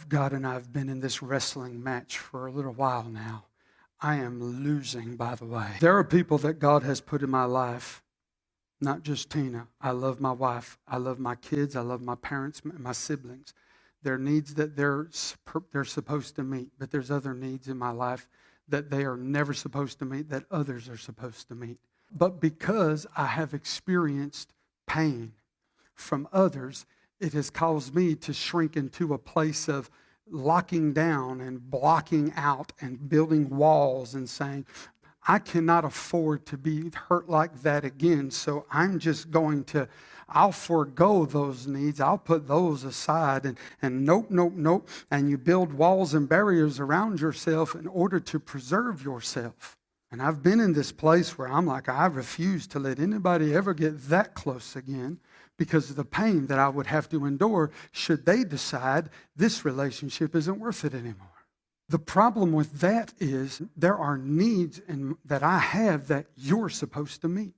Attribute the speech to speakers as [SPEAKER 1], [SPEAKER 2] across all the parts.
[SPEAKER 1] life, God and I have been in this wrestling match for a little while now. I am losing, by the way. There are people that God has put in my life, not just Tina. I love my wife. I love my kids. I love my parents, my siblings. There are needs that they're supposed to meet, but there's other needs in my life that they are never supposed to meet, that others are supposed to meet. But because I have experienced pain from others, it has caused me to shrink into a place of locking down and blocking out and building walls and saying, I cannot afford to be hurt like that again, so I'm just going to, I'll forego those needs. I'll put those aside and nope. And you build walls and barriers around yourself in order to preserve yourself. And I've been in this place where I'm like, I refuse to let anybody ever get that close again because of the pain that I would have to endure should they decide this relationship isn't worth it anymore. The problem with that is there are needs that I have that you're supposed to meet.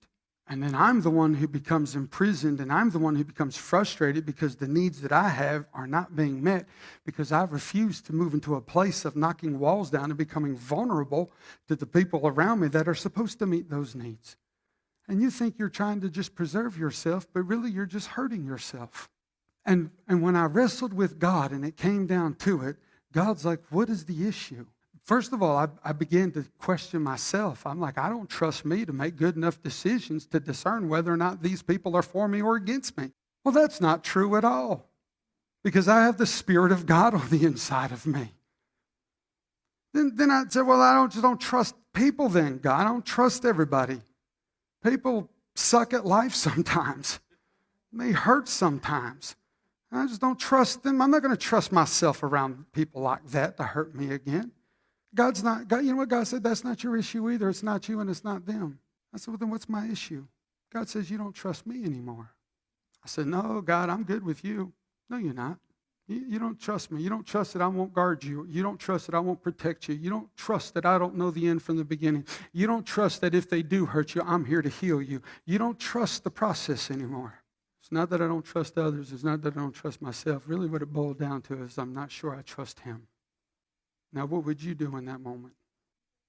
[SPEAKER 1] And then I'm the one who becomes imprisoned, and I'm the one who becomes frustrated because the needs that I have are not being met because I refuse to move into a place of knocking walls down and becoming vulnerable to the people around me that are supposed to meet those needs. And you think you're trying to just preserve yourself, but really you're just hurting yourself. And when I wrestled with God and it came down to it, God's like, what is the issue? First of all, I began to question myself. I'm like, I don't trust me to make good enough decisions to discern whether or not these people are for me or against me. Well, that's not true at all because I have the Spirit of God on the inside of me. Then I said, well, I don't trust people then, God. I don't trust everybody. People suck at life sometimes. They hurt sometimes. I just don't trust them. I'm not going to trust myself around people like that to hurt me again. God, you know what God said? That's not your issue either. It's not you and it's not them. I said, well, then what's my issue? God says, you don't trust me anymore. I said, no, God, I'm good with you. No, you're not. You don't trust me. You don't trust that I won't guard you. You don't trust that I won't protect you. You don't trust that I don't know the end from the beginning. You don't trust that if they do hurt you, I'm here to heal you. You don't trust the process anymore. It's not that I don't trust others. It's not that I don't trust myself. Really what it boiled down to is I'm not sure I trust him. Now, what would you do in that moment?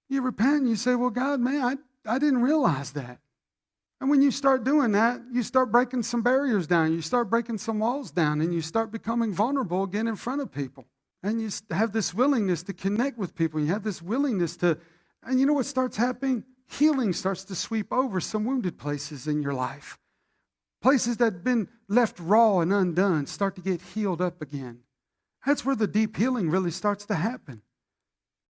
[SPEAKER 1] You repent and you say, well, God, man, I didn't realize that. And when you start doing that, you start breaking some barriers down. You start breaking some walls down, and you start becoming vulnerable again in front of people. And you have this willingness to connect with people. You have this willingness to, and you know what starts happening? Healing starts to sweep over some wounded places in your life. Places that have been left raw and undone start to get healed up again. That's where the deep healing really starts to happen.